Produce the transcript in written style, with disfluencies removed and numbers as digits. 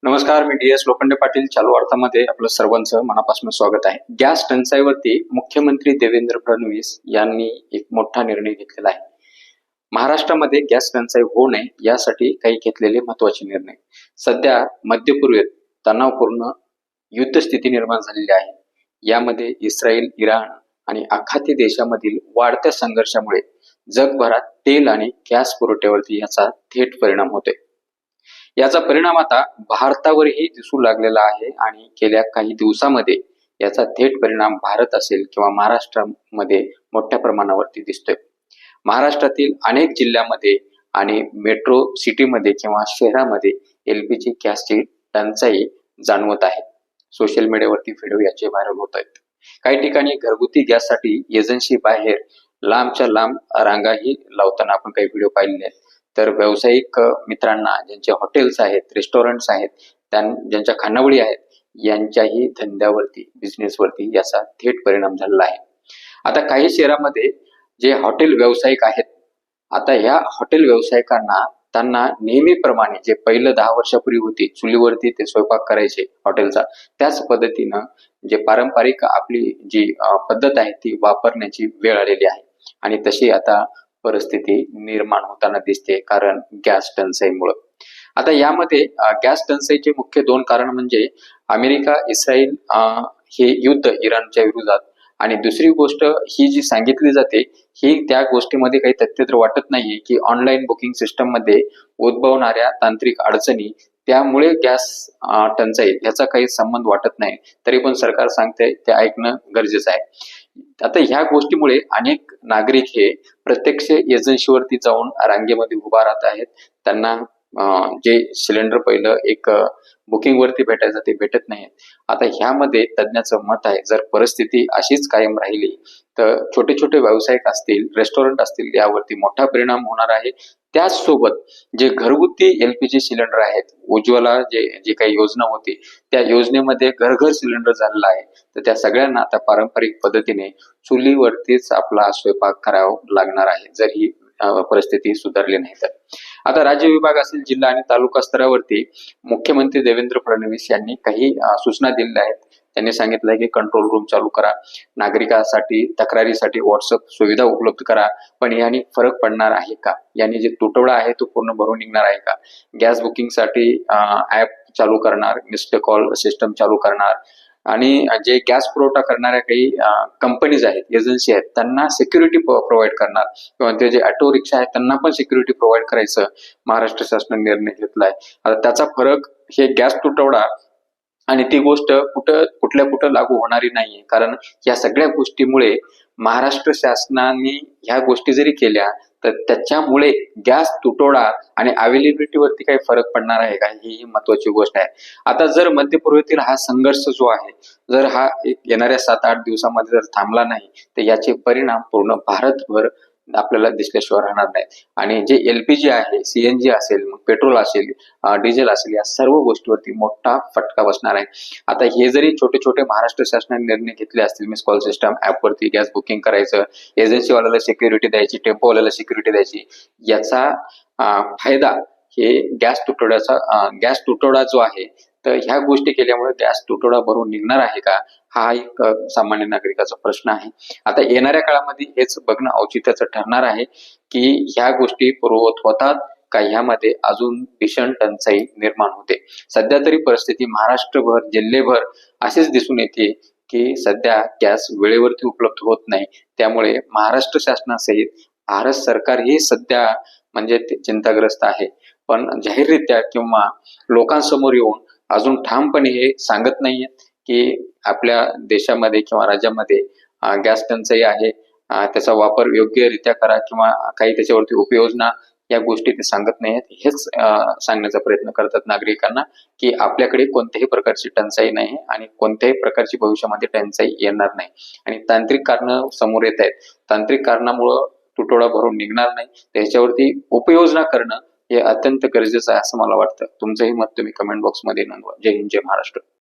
नमस्कार, मी D S Lokhande Patil. चालू अर्थामध्ये आपलं सर्वांचं मनापासून स्वागत आहे. गॅस टंचाईवरती मुख्यमंत्री देवेंद्र फडणवीस यांनी एक मोठा निर्णय घेतलेला आहे. महाराष्ट्रामध्ये गॅस टंचाई होऊ नये यासाठी काही घेतलेले महत्वाचे निर्णय. सध्या मध्य पूर्वेत तणावपूर्ण युद्ध स्थिती निर्माण झालेली आहे. यामध्ये इस्रायल, इराण आणि आखाती देशामधील वाढत्या संघर्षामुळे जगभरात तेल आणि गॅस पुरवठ्यावरती याचा थेट परिणाम होतोय. याचा परिणाम आता भारतावरही दिसू लागलेला आहे आणि गेल्या काही दिवसामध्ये याचा थेट परिणाम भारत असेल किंवा महाराष्ट्रामध्ये मोठ्या प्रमाणावरती दिसतोय. महाराष्ट्रातील अनेक जिल्ह्यामध्ये आणि मेट्रो सिटीमध्ये किंवा शहरामध्ये एलपीजी गॅसची टंचाई जाणवत आहे. सोशल मीडियावरती व्हिडिओ याचे व्हायरल होत आहेत. काही ठिकाणी घरगुती गॅससाठी एजन्सी बाहेर लांबच्या लांब रांगाही लावताना आपण काही व्हिडिओ पाहिलेले आहेत. तर व्यावसायिक मित्रांना, ज्यांचे हॉटेल्स आहेत, रेस्टॉरंट्स आहेत, ज्यांच्या खानावळी आहेत, यांच्याही धंद्यावरती, बिझनेसवरती याचा थेट परिणाम झालेला आहे. आता काही शहरामध्ये जे हॉटेल व्यावसायिक आहेत, आता ह्या हॉटेल व्यावसायिकांना त्यांना नेहमीप्रमाणे जे पहिलं 10 वर्षापूर्वी होती, चुलीवरती ते स्वयंपाक करायचे हॉटेलचा, त्याच पद्धतीनं जे पारंपरिक आपली जी पद्धत आहे ती वापरण्याची वेळ आलेली आहे. आणि तशी आता परिस्थिती निर्माण होताना दिसते, कारण गॅस टंचाईमुळे. आता यामध्ये गॅस टंचाईचे मुख्य 2 कारण म्हणजे अमेरिका इस्रायल हे युद्ध इराणच्या विरोधात, आणि दुसरी गोष्ट ही जी सांगितली जाते ही त्या गोष्टीमध्ये काही तथ्य तर वाटत नाहीये की ऑनलाईन बुकिंग सिस्टम मध्ये उद्भवणाऱ्या तांत्रिक अडचणी, त्यामुळे गॅस टंचाई याचा काही संबंध वाटत नाही. तरी पण सरकार सांगते ते ऐकणं गरजेचं आहे. आता ह्या गोष्टीमुळे अनेक नागरिक हे प्रत्यक्ष एजन्सीवरती जाऊन रांगेमध्ये उभा राहत आहेत. त्यांना जे सिलेंडर पहिलं एक बुकिंग वरती भेटायचं ते भेटत नाही. आता ह्यामध्ये तज्ञाचं मत आहे, जर परिस्थिती अशीच कायम राहिली तर छोटे छोटे व्यावसायिक असतील, रेस्टॉरंट असतील, यावरती मोठा परिणाम होणार आहे. त्याचसोबत जे घरगुती एलपीजी सिलेंडर आहेत, उज्ज्वला जे काही योजना होती त्या योजनेमध्ये घर सिलेंडर झालेला आहे, तर त्या सगळ्यांना आता पारंपरिक पद्धतीने चुलीवरतीच आपला स्वयंपाक करावा लागणार आहे, जर ही परिस्थिती सुधारली नाही तर. आता राज्य विभाग असेल, जिल्हा आणि तालुका स्तरावरती मुख्यमंत्री देवेंद्र फडणवीस यांनी काही सूचना दिलेल्या आहेत. त्यांनी सांगितलंय की कंट्रोल रूम चालू करा, नागरिकांसाठी तक्रारीसाठी व्हॉट्सअप सुविधा उपलब्ध करा. पण याने फरक पडणार आहे का? याने जे तुटवडा आहे तो पूर्ण भरून निघणार आहे का? गॅस बुकिंग साठी ऍप चालू करणार, मिस्ड कॉल सिस्टम चालू करणार, आणि जे गॅस पुरवठा करणाऱ्या काही कंपनीज आहेत, एजन्सी आहेत, त्यांना सिक्युरिटी प्रोव्हाइड करणार, किंवा ते जे ऑटो रिक्षा आहेत त्यांना पण सिक्युरिटी प्रोव्हाइड करायचं महाराष्ट्र शासनाने निर्णय घेतलाय. आता त्याचा फरक हे गॅस तुटवडा आणि ती गोष्ट कुठं लागू होणारी नाहीये, कारण या सगळ्या गोष्टीमुळे महाराष्ट्र शासनाने ह्या गोष्टी जरी केल्या तर त्याच्यामुळे गॅस तुटवडा आणि अवेलेबिलिटीवरती काही फरक पडणार आहे का, ही महत्वाची गोष्ट आहे. आता जर मध्य पूर्वेतील हा संघर्ष जो आहे, जर हा येणाऱ्या 7-8 दिवसामध्ये जर थांबला नाही तर याचे परिणाम पूर्ण भारतभर आपल्याला दिसल्याशिवाय राहणार नाही. आणि जे एलपीजी आहे, सीएनजी असेल, पेट्रोल असेल, डिझेल असेल, या सर्व गोष्टीवरती मोठा फटका बसणार आहे. आता हे जरी छोटे छोटे महाराष्ट्र शासनाने निर्णय घेतले असतील, मिस कॉल सिस्टम ऍपवरती गॅस बुकिंग करायचं, एजन्सीवाल्याला सिक्युरिटी द्यायची, टेम्पोवाल्याला सिक्युरिटी द्यायची, याचा फायदा हे गॅस तुटवडा जो आहे, तर ह्या गोष्टी केल्यामुळे गॅस तुटवडा भरून निघणार आहे का, हा एक सामान्य नागरिकाचा प्रश्न आहे. आता येणाऱ्या काळामध्ये हेच बघणं औचित्याचं ठरणार आहे की ह्या गोष्टी पूर्ववत होतात का, ह्यामध्ये अजून भीषण टंचाई निर्माण होते. सध्या तरी परिस्थिती महाराष्ट्रभर, जिल्हेभर अशीच दिसून येते की सध्या गॅस वेळेवरती उपलब्ध होत नाही. त्यामुळे महाराष्ट्र शासनासहित भारत सरकार ही सध्या म्हणजे चिंताग्रस्त आहे. पण जाहीररित्या किंवा लोकांसमोर येऊन अजून ठामपणे हे सांगत नाहीये की आपल्या देशामध्ये किंवा राज्यामध्ये गॅस टंचाई आहे, त्याचा वापर योग्यरित्या करा, किंवा काही त्याच्यावरती उपाययोजना, या गोष्टी ते सांगत नाहीत. हेच सांगण्याचा प्रयत्न करतात नागरिकांना की आपल्याकडे कोणत्याही प्रकारची टंचाई नाही आणि कोणत्याही प्रकारची भविष्यामध्ये टंचाई येणार नाही. आणि तांत्रिक कारण समोर येत आहेत, तांत्रिक कारणामुळं तुटवडा भरून निघणार नाही, त्याच्यावरती उपाययोजना करणं हे अत्यंत गरजेचं आहे असं मला वाटतं. तुमचंही मत तुम्ही कमेंट बॉक्समध्ये नोंदवा. जय हिंद, जय महाराष्ट्र.